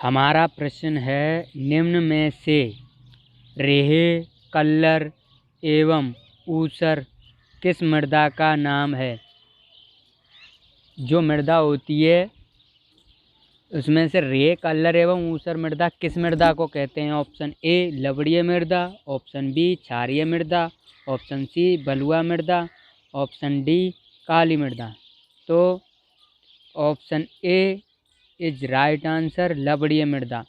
हमारा प्रश्न है, निम्न में से रेहे, कल्लर एवं ऊसर किस मृदा का नाम है। जो मृदा होती है उसमें से रेह, कल्लर एवं ऊसर मृदा किस मृदा को कहते हैं। ऑप्शन ए लवणीय मृदा, ऑप्शन बी क्षारीय मृदा, ऑप्शन सी बलुआ मृदा, ऑप्शन डी काली मृदा। तो option A is right answer, लवणीय मृदा।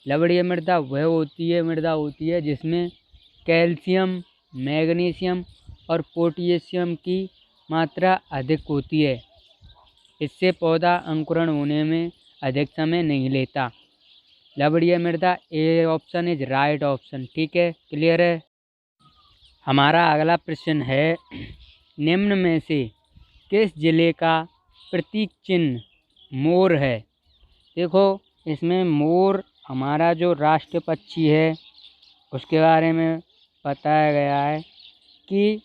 लवणीय मृदा वह मृदा होती है जिसमें कैल्शियम, मैग्नीशियम और पोटेशियम की मात्रा अधिक होती है। इससे पौधा अंकुरण होने में अधिक समय नहीं लेता। लवणीय मृदा A option is right option. ठीक है, क्लियर है। हमारा अगला प्रश्न है, निम्न में से किस जिले का प्रतीक चिन्ह मोर है। देखो, इसमें मोर हमारा जो राष्ट्रीय पक्षी है उसके बारे में बताया गया है कि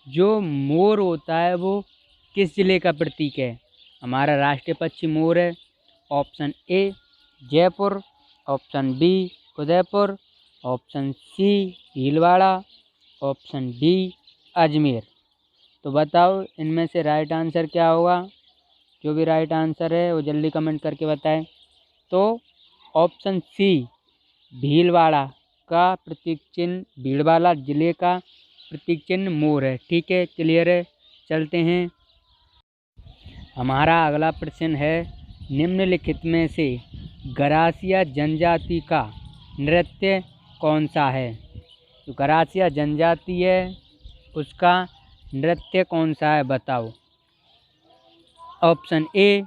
जो मोर होता है वो किस जिले का प्रतीक है। हमारा राष्ट्रीय पक्षी मोर है। Option A Jaipur, option B Udaipur, option C Bhilwara, option D Ajmer. तो बताओ इनमें से राइट आंसर क्या होगा। जो भी राइट आंसर है वो जल्दी कमेंट करके बताएं। तो ऑप्शन सी भीलवाड़ा का प्रतीक चिन्ह, भीलवाड़ा जिले का प्रतीक चिन्ह मोर है। ठीक है, क्लियर है। चलते हैं। हमारा अगला प्रश्न है, निम्नलिखित में से गरासिया जनजाति का नृत्य कौन सा है। जो गरासिया जनजाति है उसका नृत्य कौन सा है, बताओ। ऑप्शन ए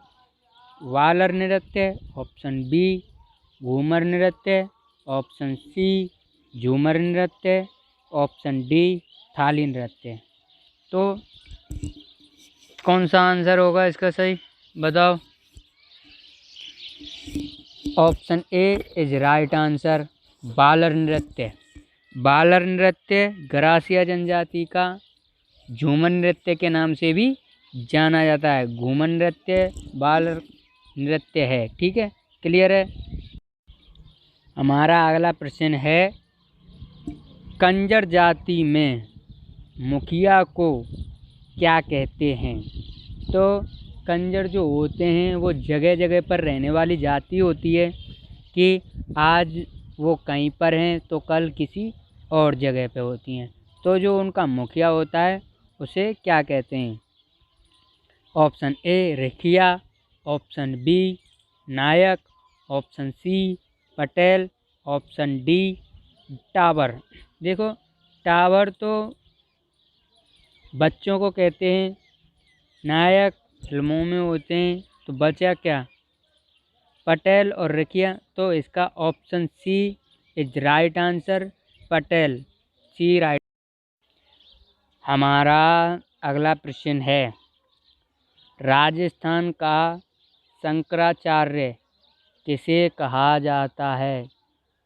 वालर नृत्य, ऑप्शन बी घूमर नृत्य, ऑप्शन सी झूमर नृत्य, ऑप्शन डी थाली नृत्य। तो कौन सा आंसर होगा इसका सही, बताओ। Option A is right answer, Balar नृत्य। बालर नृत्य गरासिया जनजाति का झूमर नृत्य के नाम से भी जाना जाता है। घूमर नृत्य बालर नृत्य है। ठीक है, क्लियर है। हमारा अगला प्रश्न है, कंजर जाति में मुखिया को क्या कहते हैं। तो कंजर जो होते हैं वो जगह जगह पर रहने वाली जाति होती है कि आज वो कहीं पर हैं तो कल किसी और जगह पे होती हैं। तो जो उनका मुखिया होता है उसे क्या कहते हैं। Option A Rekhiya, option B Nayak, option C Patel, option D tower. देखो, टावर तो बच्चों को कहते हैं, नायक फिल्मों में होते हैं, तो बचा क्या पटेल और रेखिया। तो इसका option C is right answer, Patel, C right. हमारा अगला प्रश्न है, राजस्थान का शंकराचार्य किसे कहा जाता है।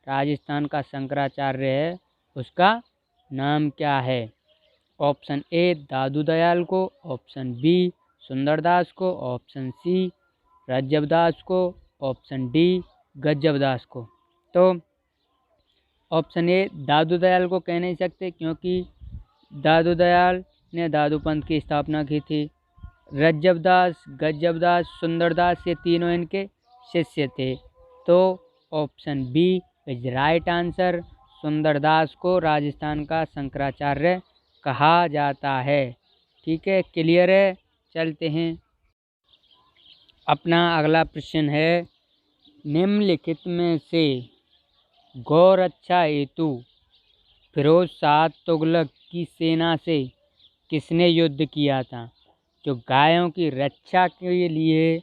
राजस्थान का शंकराचार्य है उसका नाम क्या है। ऑप्शन ए दादू दयाल को, ऑप्शन बी सुंदरदास को, ऑप्शन सी रज्जबदास को, ऑप्शन डी गज्जबदास को। तो ऑप्शन ए दादू दयाल को कह नहीं सकते क्योंकि दादू दयाल ने दादू पंथ की स्थापना की थी। रज्जबदास, गज्जबदास, सुंदरदास ये तीनों इनके शिष्य थे। तो option B is right answer, Sundardas को राजस्थान का शंकराचार्य कहा जाता है। ठीक है, क्लियर है। चलते हैं। अपना अगला प्रश्न है, निम्नलिखित में से गौरक्षा हेतु फिरोज शाह तुगलक की सेना से किसने युद्ध किया था। जो गायों की रक्षा के लिए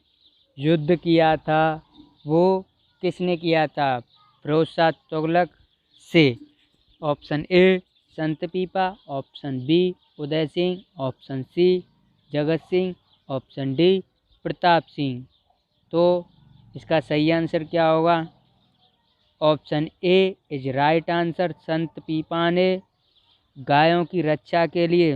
युद्ध किया था वो किसने किया था फिरोज शाह तुगलक से। ऑप्शन ए संत पीपा, option B Uday Singh, option सी जगत सिंह, ऑप्शन डी प्रताप सिंह। तो इसका सही आंसर क्या होगा। Option A is right answer, संत पीपा ने गायों की रक्षा के लिए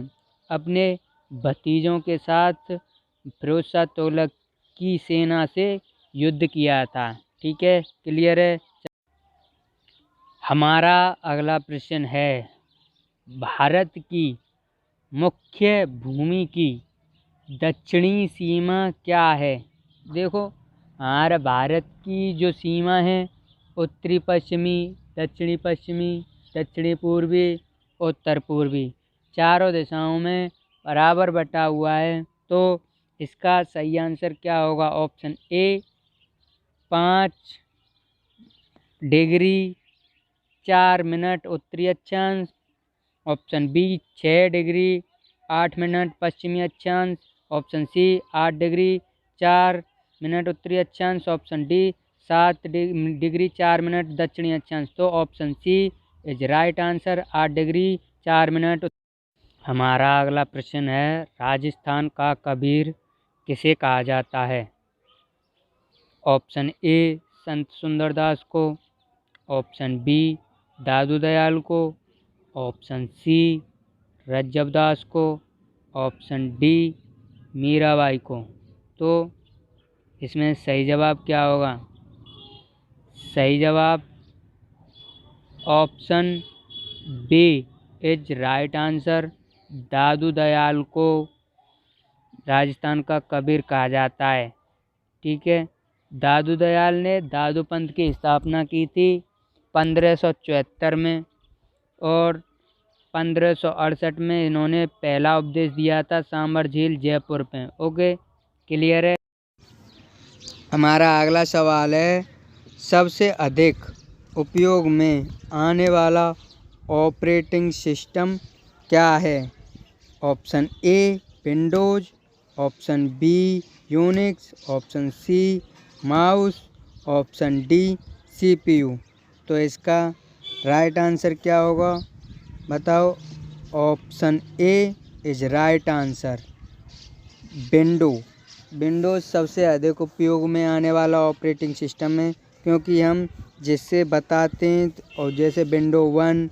अपने भतीजों के साथ फिरोज शाह तुगलक की सेना से युद्ध किया था। ठीक है, क्लियर है। हमारा अगला प्रश्न है, भारत की मुख्य भूमि की दक्षिणी सीमा क्या है। देखो, हमारा भारत की जो सीमा है उत्तरी पश्चिमी, दक्षिणी पश्चिमी, दक्षिणी पूर्वी, उत्तर पूर्वी, चारों दिशाओं में बराबर बटा हुआ है। तो इसका सही आंसर क्या होगा? ऑप्शन ए 5 डिग्री 4 मिनट उत्तरी अक्षांश, ऑप्शन बी 6 डिग्री 8 मिनट पश्चिमी अक्षांश, ऑप्शन सी 8 डिग्री 4 मिनट उत्तरी अक्षांश, ऑप्शन डी 7 डिग्री 4 मिनट दक्षिणी अक्षांश। तो option C is right answer, 8 degree 4 minute. हमारा अगला प्रश्न है, राजस्थान का कबीर किसे कहा जाता है। ऑप्शन ए संत सुंदरदास को, ऑप्शन बी दादू दयाल को, ऑप्शन सी रज्जबदास को, ऑप्शन डी मीराबाई को। तो इसमें सही जवाब क्या होगा? सही जवाब option B is right answer, Dadu Dayal को राजस्थान का कबीर कहा जाता है। ठीक है, दादू दयाल ने दादू पंथ की स्थापना की थी 1574 में, और 1568 में इन्होंने पहला उपदेश दिया था सांबर झील जयपुर पे। ओके, क्लियर है। हमारा अगला सवाल है, सबसे अधिक उपयोग में आने वाला ऑपरेटिंग सिस्टम क्या है। Option A Windows, option B Unix, option C mouse, option D CPU. तो इसका राइट आंसर क्या होगा? बताओ। Option A is right answer, Windows सबसे अधिक उपयोग में आने वाला ऑपरेटिंग सिस्टम है, क्योंकि हम जिससे बताते हैं, और जैसे विंडो 1,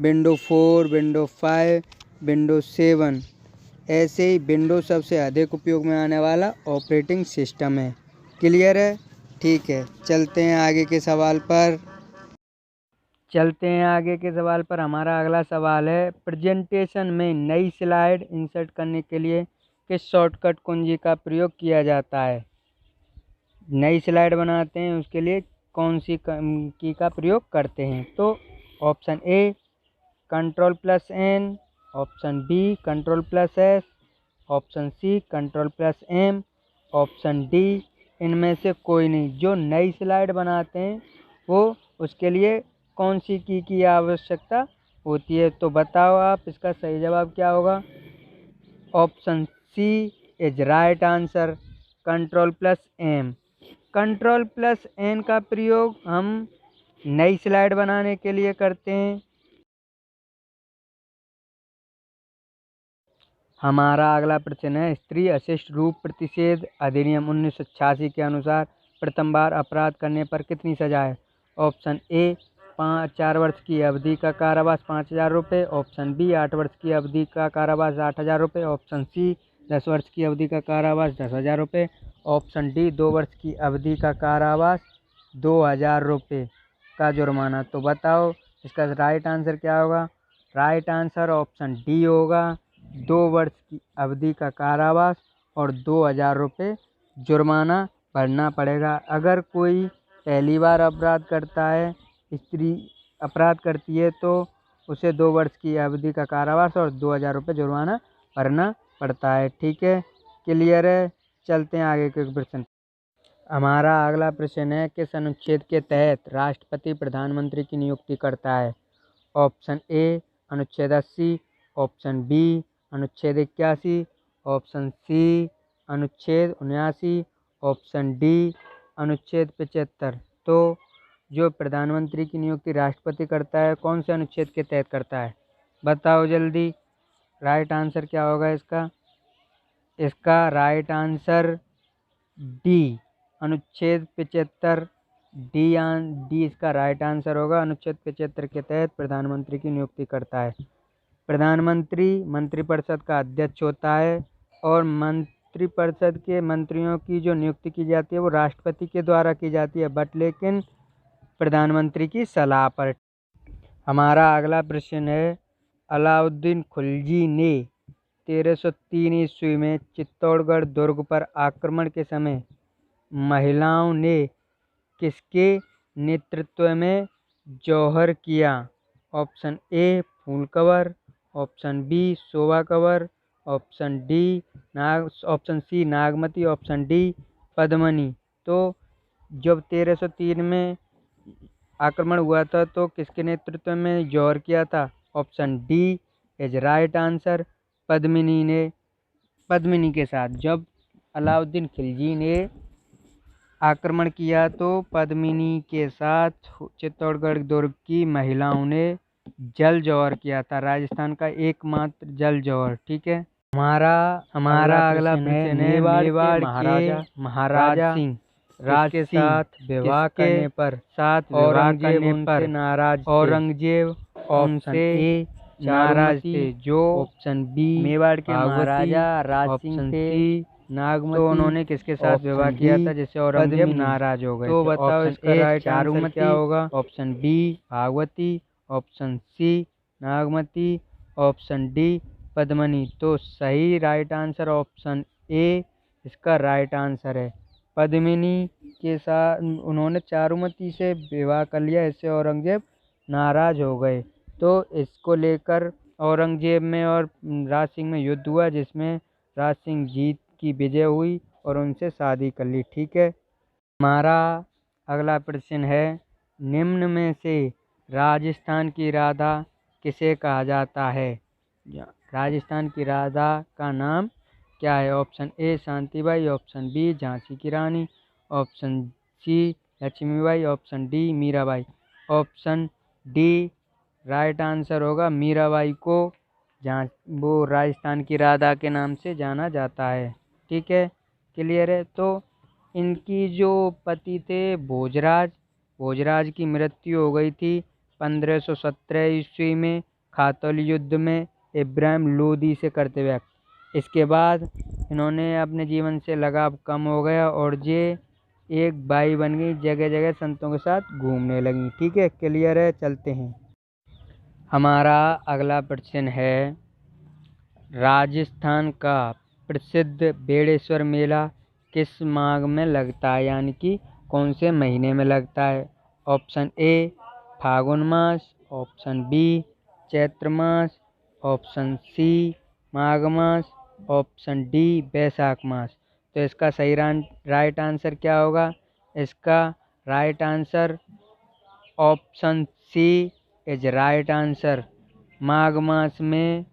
विंडो 4, विंडो 5, विंडो 7, ऐसे ही विंडोज़ सबसे अधिक उपयोग में आने वाला ऑपरेटिंग सिस्टम है। क्लियर है? ठीक है, चलते हैं आगे के सवाल पर। हमारा अगला सवाल है, प्रेजेंटेशन में नई स्लाइड इंसर्ट करने के लिए किस शॉर्टकट कुंजी का प्रयोग किया जाता है। नई स्लाइड बनाते हैं उसके लिए कौन सी की का प्रयोग करते हैं। तो option A Ctrl+N, option B Ctrl+S, option C Ctrl+M, option D इनमें से कोई नहीं। जो नई स्लाइड बनाते हैं वो उसके लिए कौन सी की आवश्यकता होती है। तो बताओ आप, इसका सही जवाब क्या होगा? Option C is right answer, Ctrl+M। Ctrl+N का प्रयोग हम नई स्लाइड बनाने के लिए करते हैं। हमारा अगला प्रश्न है, स्त्री अशिष्ट रूप प्रतिषेध अधिनियम 1986 के अनुसार प्रथम बार अपराध करने पर कितनी सजा है। ऑप्शन ए 4 वर्ष की अवधि का कारावास 5,000 रुपये, ऑप्शन बी 8 वर्ष की अवधि का कारावास 8,000 रुपये, ऑप्शन सी 10 वर्ष की अवधि का कारावास 10,000 रुपये, ऑप्शन डी 2 वर्ष की अवधि का कारावास 2,000 रुपये का जुर्माना। तो बताओ इसका राइट आंसर क्या होगा? राइट आंसर ऑप्शन डी होगा, 2 वर्ष की अवधि का कारावास और 2,000 रुपये जुर्माना भरना पड़ेगा। अगर कोई पहली बार अपराध करता है, स्त्री अपराध करती है, तो उसे 2 वर्ष की अवधि का कारावास और 2,000 रुपये जुर्माना भरना पड़ता है। ठीक है, क्लियर है। चलते हैं आगे के प्रश्न। हमारा अगला प्रश्न है, किस अनुच्छेद के तहत राष्ट्रपति प्रधानमंत्री की नियुक्ति करता है। ऑप्शन ए अनुच्छेद 80, ऑप्शन बी अनुच्छेद 81, ऑप्शन सी अनुच्छेद 79, ऑप्शन डी अनुच्छेद 75। तो जो प्रधानमंत्री की नियुक्ति राष्ट्रपति करता है, कौन से अनुच्छेद के तहत करता है? बताओ जल्दी, राइट आंसर क्या होगा इसका? इसका राइट आंसर डी अनुच्छेद 75, डी इसका राइट आंसर होगा। अनुच्छेद 75 के तहत प्रधानमंत्री की नियुक्ति करता है। प्रधानमंत्री मंत्रिपरिषद का अध्यक्ष होता है और मंत्रिपरिषद के मंत्रियों की जो नियुक्ति की जाती है वो राष्ट्रपति के द्वारा की जाती है, बट लेकिन प्रधानमंत्री की सलाह पर। हमारा अगला प्रश्न है, अलाउद्दीन खिलजी ने 1303 ईस्वी में चित्तौड़गढ़ दुर्ग पर आक्रमण के समय महिलाओं ने किसके नेतृत्व में जौहर किया? Option A Phool Kanwar, option B Shobha Kanwar, option C Nagmati, option D Padmini. तो जब 1303 में आक्रमण हुआ था तो किसके नेतृत्व में जौहर किया था? Option D is right answer, Padmini के साथ। जब अलाउद्दीन खिलजी ने आक्रमण किया तो पद्मिनी के साथ चित्तौड़गढ़ दुर्ग की महिलाओं ने जल जौहर किया था, राजस्थान का एकमात्र जल जौहर। ठीक है, हमारा अगला प्रश्न है, मेवाड़ के महाराजा राज के साथ विवाह करने पर औरंगजेब उनसे नाराज थे। जो ऑप्शन बी मेवाड़ के महाराजा राज सिंह थे, नागमती, तो उन्होंने किसके साथ विवाह किया था जिससे औरंगजेब नाराज हो गए? तो बताओ इसका राइट आंसर क्या होगा? Option B Bhagwati, option C Nagmati, option D Padmini. तो सही राइट आंसर ऑप्शन ए इसका राइट आंसर है। पद्मिनी के साथ उन्होंने चारुमती से विवाह कर लिया, इससे औरंगजेब नाराज हो गए। तो इसको लेकर औरंगजेब में और राज सिंह में युद्ध हुआ, जिसमें राज सिंह जीत की विजय हुई और उनसे शादी कर ली। ठीक है, हमारा अगला प्रश्न है, निम्न में से राजस्थान की राधा किसे कहा जाता है? राजस्थान की राधा का नाम क्या है? Option A Shantibai, option B Jhansi की रानी, option C Lakshmibai, option D Mirabai. Option D right answer होगा, मीराबाई को जहाँ वो राजस्थान की राधा के नाम से जाना जाता है। ठीक है, क्लियर है। तो इनकी जो पति थे भोजराज की मृत्यु हो गई थी 1517 ईस्वी में खातौली युद्ध में इब्राहिम लोदी से करते वक्त। इसके बाद इन्होंने अपने जीवन से लगाव कम हो गया और ये एक बाई बन गई, जगह जगह संतों के साथ घूमने लगी। ठीक है, क्लियर है, चलते हैं। हमारा अगला प्रश्न है, राजस्थान का प्रसिद्ध बेड़ेश्वर मेला किस माह में लगता है, यानी कि कौन से महीने में लगता है? ऑप्शन ए फागुन मास, ऑप्शन बी चैत्र मास, ऑप्शन सी माघ मास, ऑप्शन डी बैसाख मास। तो इसका सही राइट आंसर क्या होगा? इसका right answer option C is right answer. माघ मास में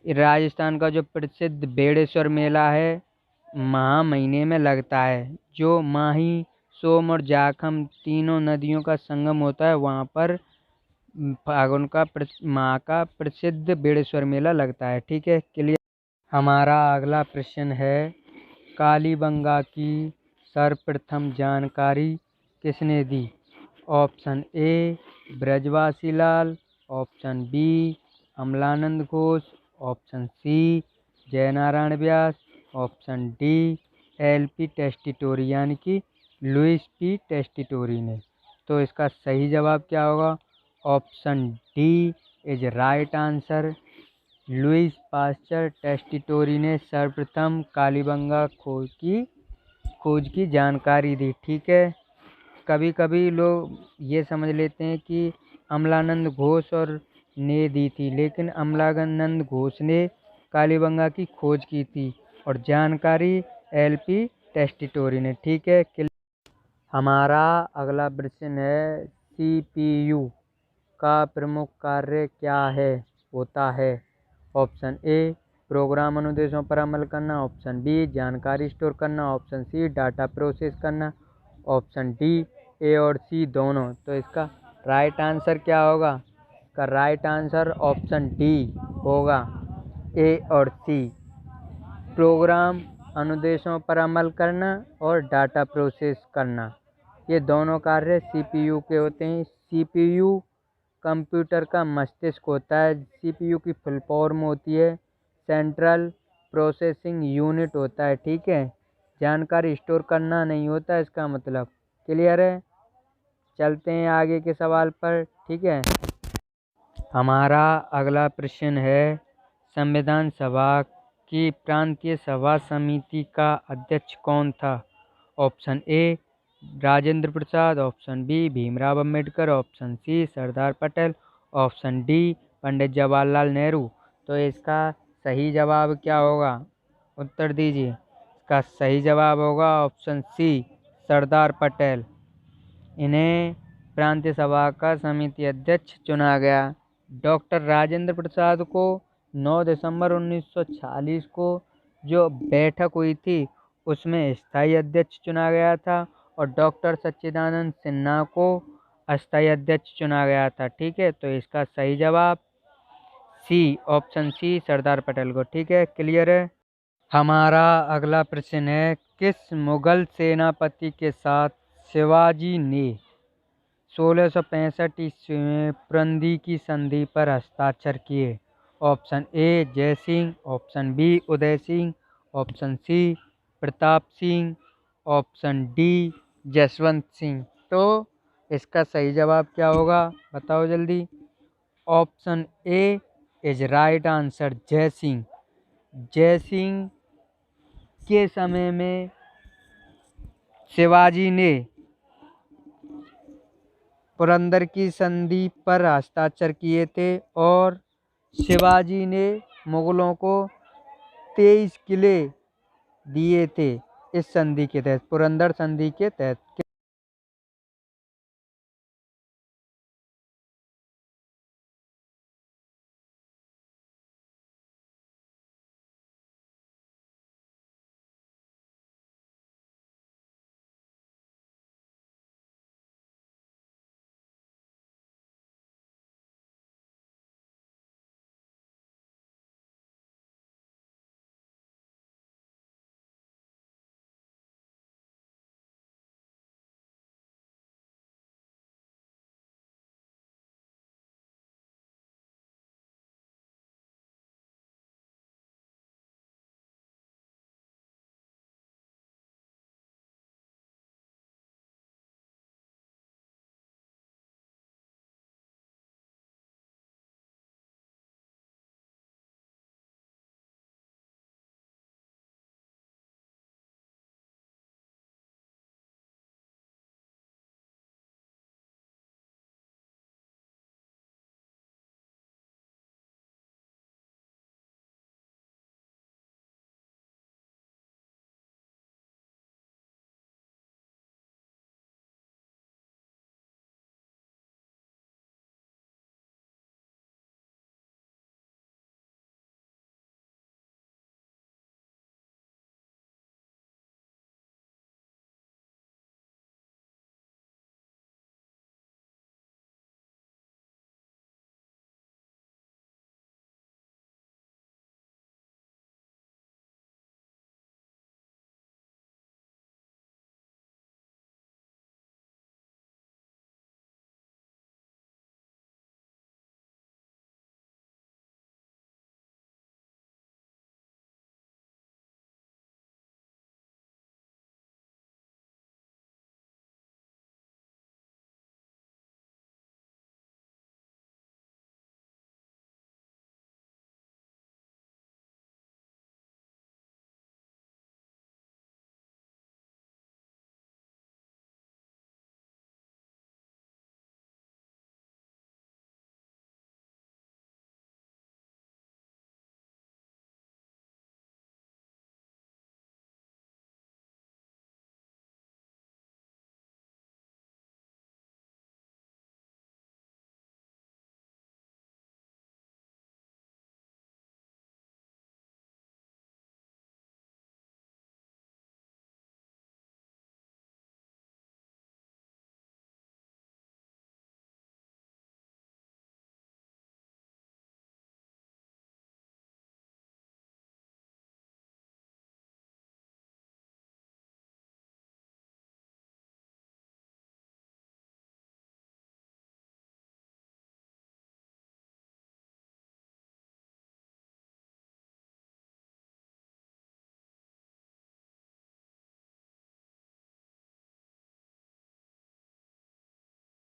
राजस्थान का जो प्रसिद्ध बेड़ेश्वर मेला है माह महीने में लगता है, जो माही, सोम और जाखम तीनों नदियों का संगम होता है, वहाँ पर फागुन का माह का प्रसिद्ध बेड़ेश्वर मेला लगता है। ठीक है, क्लियर। हमारा अगला प्रश्न है, कालीबंगा की सर्वप्रथम जानकारी किसने दी? Option A Brajvasi Lal, option B Amalanand Ghosh, option C Jaynarayan Vyas, option D L P. Tessitori, यानी कि लुईस पी टेस्टिटोरी ने। तो इसका सही जवाब क्या होगा? Option D is right answer. Louis Pasteur Tessitori ने सर्वप्रथम कालीबंगा खोज की जानकारी दी। ठीक है, कभी कभी लोग ये समझ लेते हैं कि अमलानंद घोष और ने दी थी, लेकिन अमलानंद घोष ने कालीबंगा की खोज की थी और जानकारी एल.पी. टेस्टिटोरी ने। ठीक है, हमारा अगला प्रश्न है, CPU का प्रमुख कार्य क्या होता है? ऑप्शन ए प्रोग्राम अनुदेशों पर अमल करना, ऑप्शन बी जानकारी स्टोर करना, ऑप्शन सी डाटा प्रोसेस करना, ऑप्शन डी ए और सी दोनों। तो इसका राइट आंसर क्या होगा? इसका राइट आंसर ऑप्शन डी होगा, ए और सी। प्रोग्राम अनुदेशों पर अमल करना और डाटा प्रोसेस करना, ये दोनों कार्य CPU के होते हैं। CPU कंप्यूटर का मस्तिष्क होता है। CPU की फुल फॉर्म होती है सेंट्रल प्रोसेसिंग यूनिट होता है, ठीक है। जानकारी स्टोर करना नहीं होता इसका मतलब। क्लियर है? चलते हैं आगे के सवाल पर, ठीक है। हमारा अगला प्रश्न है, संविधान सभा की प्रांतीय सभा समिति का अध्यक्ष कौन था? Option A Rajendra Prasad, option B Bhimrao Ambedkar, option C Sardar Patel, option D Pandit Jawaharlal Nehru. तो इसका सही जवाब क्या होगा? उत्तर दीजिए। इसका सही जवाब होगा ऑप्शन सी सरदार पटेल। इन्हें प्रांतीय सभा का समिति अध्यक्ष चुना गया। डॉक्टर राजेंद्र प्रसाद को 9 दिसंबर 1946 को जो बैठक हुई थी उसमें स्थायी अध्यक्ष चुना गया था, और डॉक्टर सच्चिदानंद सिन्हा को अस्थायी अध्यक्ष चुना गया था, ठीक है। तो इसका सही जवाब सी, ऑप्शन सी सरदार पटेल को, ठीक है। क्लियर है? हमारा अगला प्रश्न है, किस मुगल सेनापति के साथ शिवाजी ने 1665 ईस्वी में पुरंदी की संधि पर हस्ताक्षर किए? Option A Jai Singh, option B Uday Singh, option C Pratap Singh, option D Jaswant Singh. तो इसका सही जवाब क्या होगा? बताओ जल्दी। Option A is right answer, Jai Singh. जय सिंह के समय में शिवाजी ने पुरंदर की संधि पर हस्ताक्षर किए थे, और शिवाजी ने मुगलों को 23 किले दिए थे इस संधि के तहत, पुरंदर संधि के तहत।